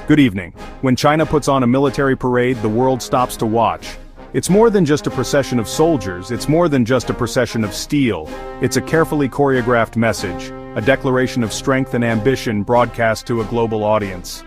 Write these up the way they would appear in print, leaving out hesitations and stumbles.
Good evening. When China puts on a military parade, the world stops to watch. It's more than just a procession of soldiers, it's more than just a procession of steel. It's a carefully choreographed message, a declaration of strength and ambition broadcast to a global audience.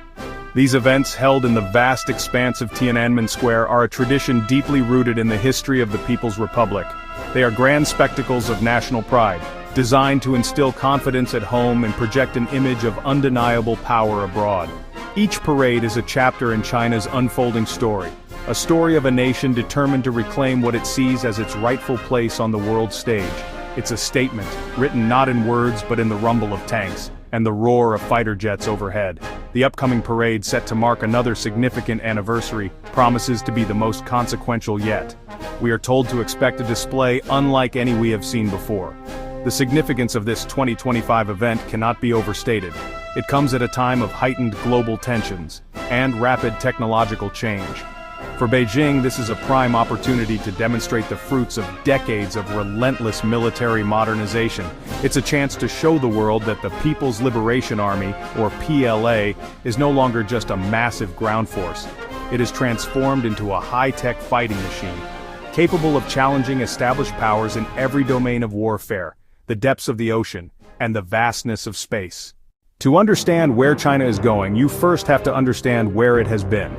These events, held in the vast expanse of Tiananmen Square, are a tradition deeply rooted in the history of the People's Republic. They are grand spectacles of national pride, designed to instill confidence at home and project an image of undeniable power abroad. Each parade is a chapter in China's unfolding story, a story of a nation determined to reclaim what it sees as its rightful place on the world stage. It's a statement, written not in words but in the rumble of tanks and the roar of fighter jets overhead. The upcoming parade, set to mark another significant anniversary, promises to be the most consequential yet. We are told to expect a display unlike any we have seen before. The significance of this 2025 event cannot be overstated. It comes at a time of heightened global tensions and rapid technological change. For Beijing, this is a prime opportunity to demonstrate the fruits of decades of relentless military modernization. It's a chance to show the world that the People's Liberation Army, or PLA, is no longer just a massive ground force. It is transformed into a high-tech fighting machine, capable of challenging established powers in every domain of warfare, the depths of the ocean, and the vastness of space. To understand where China is going, you first have to understand where it has been.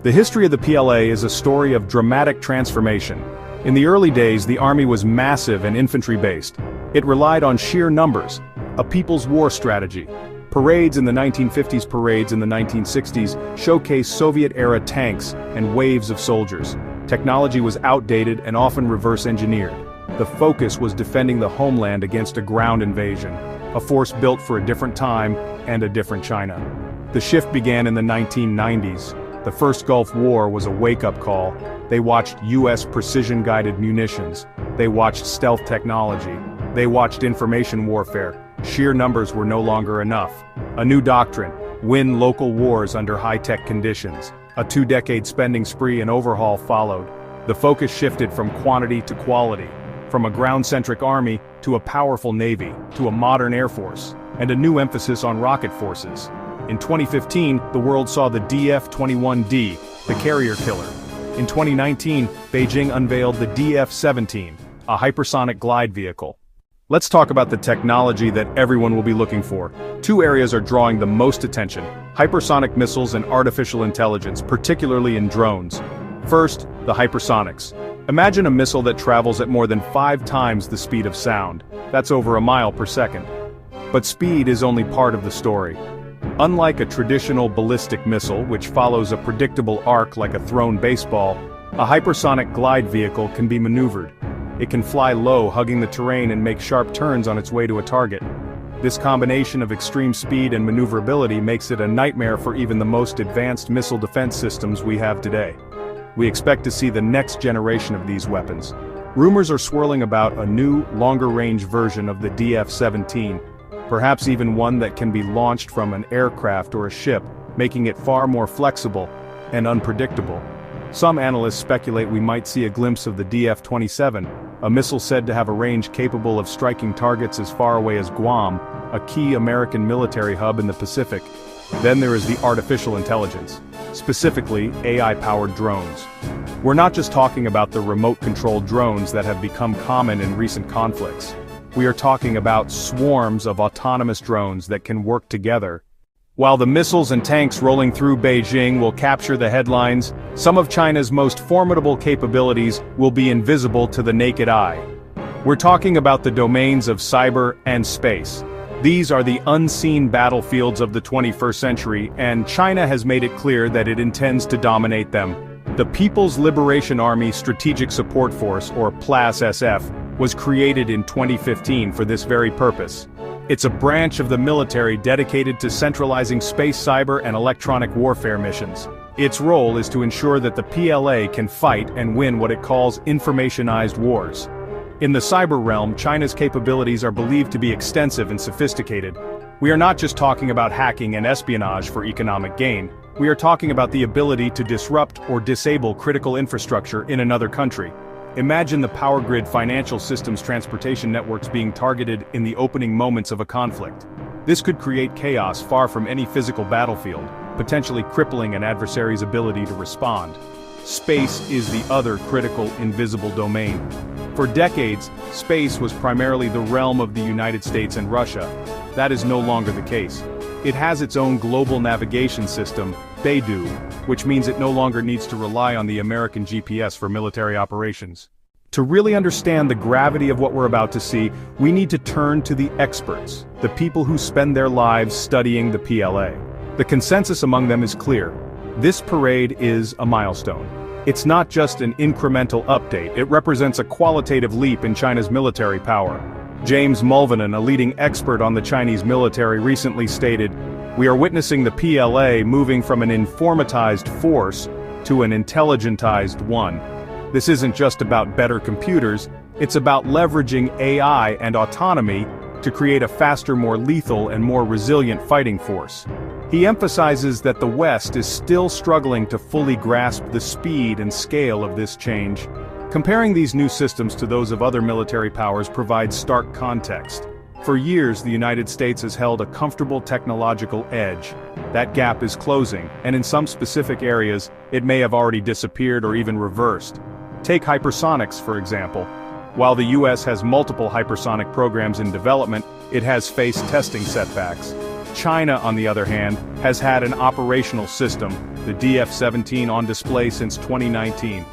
The history of the PLA is a story of dramatic transformation. In the early days, the army was massive and infantry-based. It relied on sheer numbers, a people's war strategy. Parades in the 1950s, parades in the 1960s showcased Soviet-era tanks and waves of soldiers. Technology was outdated and often reverse-engineered. The focus was defending the homeland against a ground invasion, a force built for a different time and a different China. The shift began in the 1990s. The first Gulf War was a wake-up call. They watched U.S. precision-guided munitions. They watched stealth technology. They watched information warfare. Sheer numbers were no longer enough. A new doctrine: win local wars under high-tech conditions. A two-decade spending spree and overhaul followed. The focus shifted from quantity to quality, from a ground-centric army to a powerful navy, to a modern air force, and a new emphasis on rocket forces. In 2015, the world saw the DF-21D, the carrier killer. In 2019, Beijing unveiled the DF-17, a hypersonic glide vehicle. Let's talk about the technology that everyone will be looking for. Two areas are drawing the most attention: hypersonic missiles and artificial intelligence, particularly in drones. First, the hypersonics. Imagine a missile that travels at more than 5 times the speed of sound. That's over a mile per second. But speed is only part of the story. Unlike a traditional ballistic missile, which follows a predictable arc like a thrown baseball, a hypersonic glide vehicle can be maneuvered. It can fly low, hugging the terrain, and make sharp turns on its way to a target. This combination of extreme speed and maneuverability makes it a nightmare for even the most advanced missile defense systems we have today. We expect to see the next generation of these weapons. Rumors are swirling about a new, longer-range version of the DF-17, perhaps even one that can be launched from an aircraft or a ship, making it far more flexible and unpredictable. Some analysts speculate we might see a glimpse of the DF-27, a missile said to have a range capable of striking targets as far away as Guam, a key American military hub in the Pacific. Then there is the artificial intelligence, specifically AI-powered drones. We're not just talking about the remote-controlled drones that have become common in recent conflicts. We are talking about swarms of autonomous drones that can work together. While the missiles and tanks rolling through Beijing will capture the headlines, some of China's most formidable capabilities will be invisible to the naked eye. We're talking about the domains of cyber and space. These are the unseen battlefields of the 21st century, and China has made it clear that it intends to dominate them. The People's Liberation Army Strategic Support Force, or PLAS-SF, was created in 2015 for this very purpose. It's a branch of the military dedicated to centralizing space, cyber, and electronic warfare missions. Its role is to ensure that the PLA can fight and win what it calls informationized wars. In the cyber realm, China's capabilities are believed to be extensive and sophisticated. We are not just talking about hacking and espionage for economic gain. We are talking about the ability to disrupt or disable critical infrastructure in another country. Imagine the power grid, financial systems, transportation networks being targeted in the opening moments of a conflict. This could create chaos far from any physical battlefield. potentially crippling an adversary's ability to respond. Space is the other critical invisible domain. For decades, space was primarily the realm of the United States and Russia. That is no longer the case. It has its own global navigation system, Beidou, which means it no longer needs to rely on the American GPS for military operations. To really understand the gravity of what we're about to see, we need to turn to the experts, the people who spend their lives studying the PLA. The consensus among them is clear. This parade is a milestone. It's not just an incremental update, it represents a qualitative leap in China's military power. James Mulvanen, a leading expert on the Chinese military, recently stated, "We are witnessing the PLA moving from an informatized force to an intelligentized one." This isn't just about better computers, it's about leveraging AI and autonomy to create a faster, more lethal, and more resilient fighting force. He emphasizes that the West is still struggling to fully grasp the speed and scale of this change. Comparing these new systems to those of other military powers provides stark context. For years, the United States has held a comfortable technological edge. That gap is closing, and in some specific areas, it may have already disappeared or even reversed. Take hypersonics, for example. While the US has multiple hypersonic programs in development, it has faced testing setbacks. China, on the other hand, has had an operational system, the DF-17, on display since 2019.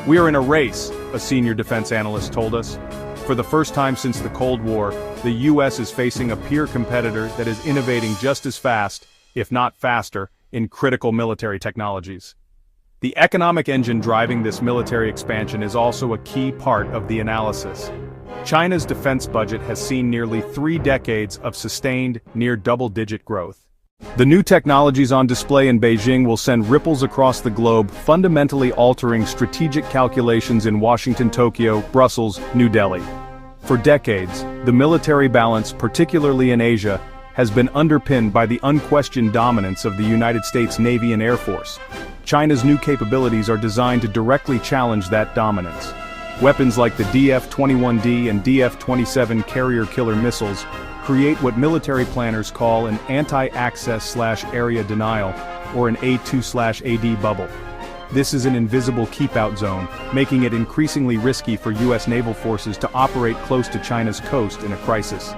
"We are in a race," a senior defense analyst told us. For the first time since the Cold War, the US is facing a peer competitor that is innovating just as fast, if not faster, in critical military technologies. The economic engine driving this military expansion is also a key part of the analysis. China's defense budget has seen nearly 3 decades of sustained, near double-digit growth. The new technologies on display in Beijing will send ripples across the globe, fundamentally altering strategic calculations in Washington, Tokyo, Brussels, New Delhi. For decades, the military balance, particularly in Asia, has been underpinned by the unquestioned dominance of the United States Navy and Air Force. China's new capabilities are designed to directly challenge that dominance. Weapons like the DF-21D and DF-27 carrier-killer missiles create what military planners call an anti-access/area denial, or an A2/AD bubble. This is an invisible keep-out zone, making it increasingly risky for US naval forces to operate close to China's coast in a crisis.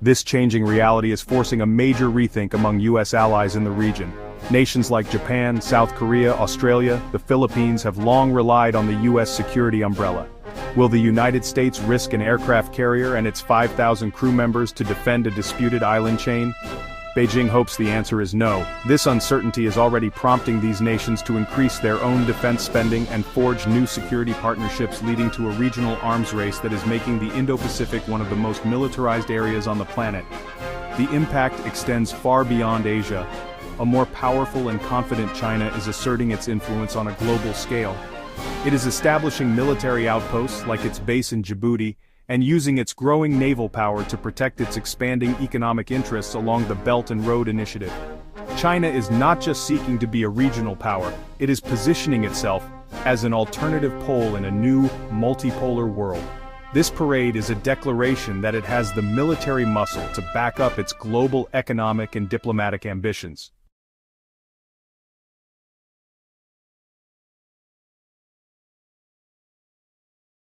This changing reality is forcing a major rethink among US allies in the region. Nations like Japan, South Korea, Australia, the Philippines have long relied on the US security umbrella. Will the United States risk an aircraft carrier and its 5,000 crew members to defend a disputed island chain? Beijing hopes the answer is no. This uncertainty is already prompting these nations to increase their own defense spending and forge new security partnerships, leading to a regional arms race that is making the Indo-Pacific one of the most militarized areas on the planet. The impact extends far beyond Asia. A more powerful and confident China is asserting its influence on a global scale. It is establishing military outposts, like its base in Djibouti, and using its growing naval power to protect its expanding economic interests along the Belt and Road Initiative. China is not just seeking to be a regional power, it is positioning itself as an alternative pole in a new, multipolar world. This parade is a declaration that it has the military muscle to back up its global economic and diplomatic ambitions.